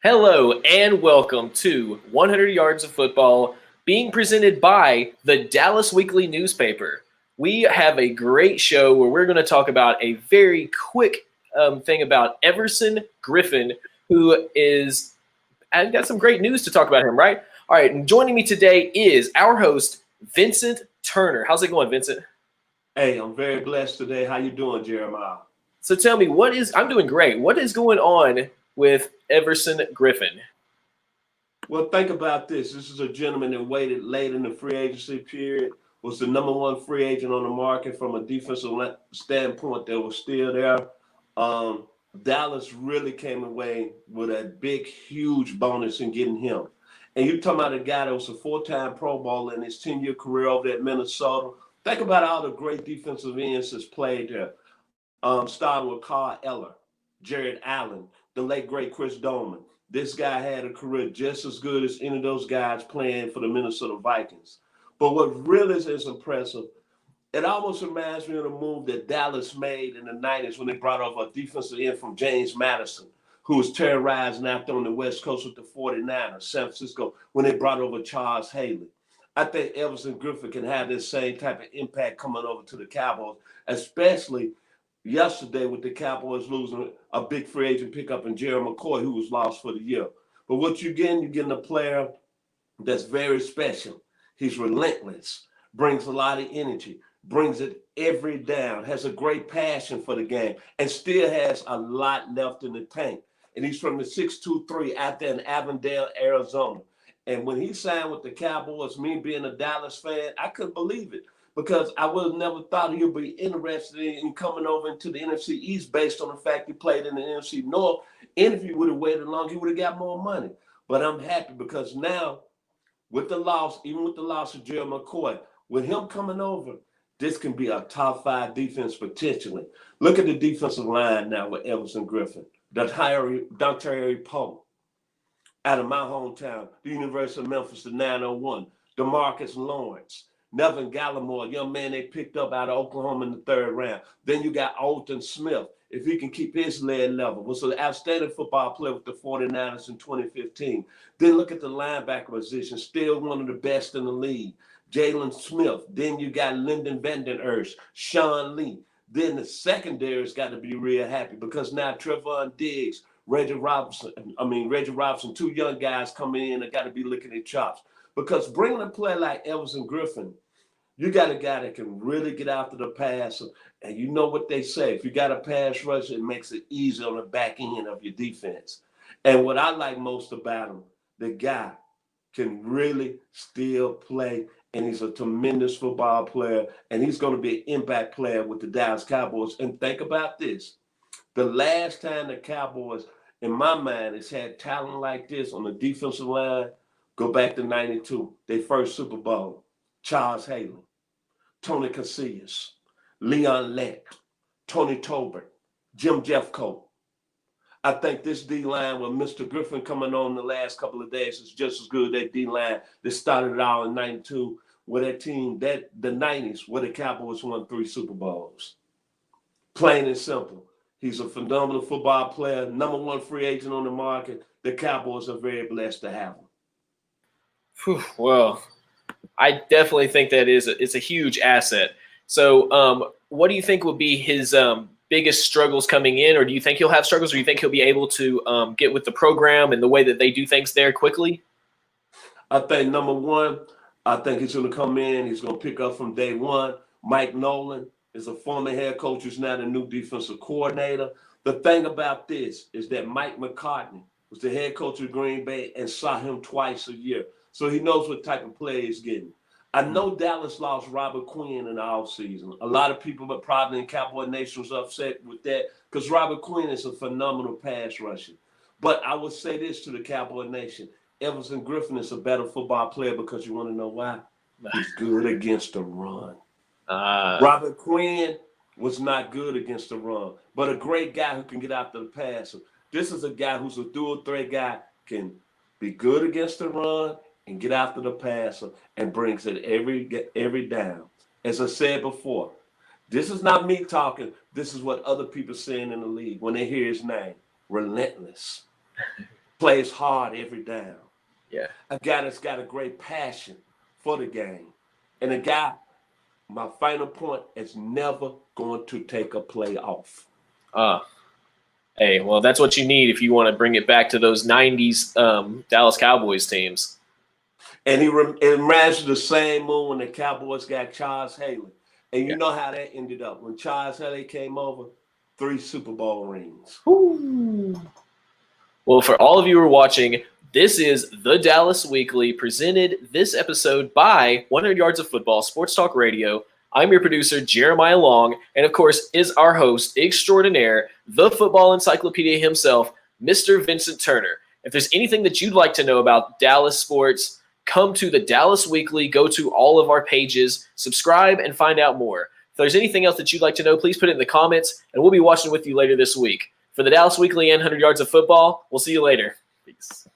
Hello and welcome to 100 Yards of Football, being presented by the Dallas Weekly Newspaper. We have a great show where we're going to talk about a very quick thing about Everson Griffen, who is. I've got some great news to talk about him, right? All right, and joining me today is our host, Vincent Turner. How's it going, Vincent? Hey, I'm very blessed today. How you doing, Jeremiah? So tell me, I'm doing great. What is going on with Everson Griffen? Well, think about this. This is a gentleman that waited late in the free agency period, was the number one free agent on the market from a defensive standpoint that was still there. Um, Dallas really came away with a big, huge bonus in getting him. And you're talking about a guy that was a four-time Pro Bowler in his 10-year career over there at Minnesota. Think about all the great defensive ends that's played there. Starting with Carl Eller, Jared Allen, the late great Chris Doman. This guy had a career just as good as any of those guys playing for the Minnesota Vikings. But what really is impressive, it almost reminds me of the move that Dallas made in the 90s when they brought over a defensive end from James Madison, who was terrorizing out there on the West Coast with the 49ers, San Francisco, when they brought over Charles Haley. I think Everson Griffen can have this same type of impact coming over to the Cowboys, especially yesterday with the Cowboys losing a big free agent pickup in Jerry McCoy, who was lost for the year. But what you're getting a player that's very special. He's relentless, brings a lot of energy, brings it every down, has a great passion for the game, and still has a lot left in the tank. And he's from the 623 out there in Avondale, Arizona. And when he signed with the Cowboys, me being a Dallas fan, I couldn't believe it because I would have never thought he'd be interested in coming over into the NFC East based on the fact he played in the NFC North. And if he would have waited long, he would have got more money. But I'm happy because now, with the loss, even with the loss of Jerry McCoy, with him coming over, this can be a top five defense potentially. Look at the defensive line now with Everson Griffen, Dontari Poe out of my hometown, the University of Memphis, the 901, DeMarcus Lawrence, Nevin Gallimore, a young man they picked up out of Oklahoma in the third round. Then you got Alton Smith, if he can keep his lead level, was an outstanding football player with the 49ers in 2015. Then look at the linebacker position, still one of the best in the league. Jalen Smith. Then you got Lyndon Vanden Earth, Sean Lee. Then the secondary's got to be real happy because now Trevon Diggs, Reggie Robinson, two young guys coming in that got to be licking their chops. Because bringing a player like Everson Griffen, you got a guy that can really get after the passer. And you know what they say, if you got a pass rush, it makes it easy on the back end of your defense. And what I like most about him, the guy can really still play, and he's a tremendous football player, and he's going to be an impact player with the Dallas Cowboys. And think about this. The last time the Cowboys, in my mind, has had talent like this on the defensive line, go back to 92, their first Super Bowl. Charles Haley, Tony Casillas, Leon Lett, Tony Tolbert, Jim Jeffcoat. I think this D-line with Mr. Griffen coming on the last couple of days is just as good as that D-line that started out in 92 with that team, the 90s, where the Cowboys won 3 Super Bowls. Plain and simple. He's a phenomenal football player, number one free agent on the market. The Cowboys are very blessed to have him. Well, I definitely think that it's a huge asset. So, what do you think will be his biggest struggles coming in, or do you think he'll have struggles, or do you think he'll be able to get with the program and the way that they do things there quickly? I think number one, I think he's going to come in. He's going to pick up from day one. Mike Nolan is a former head coach who's now the new defensive coordinator. The thing about this is that Mike McCartney was the head coach of Green Bay and saw him twice a year. So he knows what type of play he's getting. I know Dallas lost Robert Quinn in the offseason. A lot of people, but probably in Cowboy Nation, was upset with that because Robert Quinn is a phenomenal pass rusher. But I would say this to the Cowboy Nation. Everson Griffen is a better football player because you want to know why? He's good against the run. Robert Quinn was not good against the run, but a great guy who can get after the passer. This is a guy who's a dual threat guy, can be good against the run and get after the passer and brings it every down. As I said before, this is not me talking. This is what other people saying in the league when they hear his name. Relentless. plays hard every down. Yeah. A guy that's got a great passion for the game. And a guy, my final point, is never going to take a play off. Hey, well, that's what you need if you want to bring it back to those 90s Dallas Cowboys teams. And it reminds you the same move when the Cowboys got Charles Haley. And you know how that ended up. When Charles Haley came over, 3 Super Bowl rings. Ooh. Well, for all of you who are watching, this is the Dallas Weekly, presented this episode by 100 Yards of Football, Sports Talk Radio. I'm your producer, Jeremiah Long, and of course is our host extraordinaire, the football encyclopedia himself, Mr. Vincent Turner. If there's anything that you'd like to know about Dallas sports, come to the Dallas Weekly, go to all of our pages, subscribe, and find out more. If there's anything else that you'd like to know, please put it in the comments, and we'll be watching with you later this week. For the Dallas Weekly and 100 Yards of Football, we'll see you later. Peace.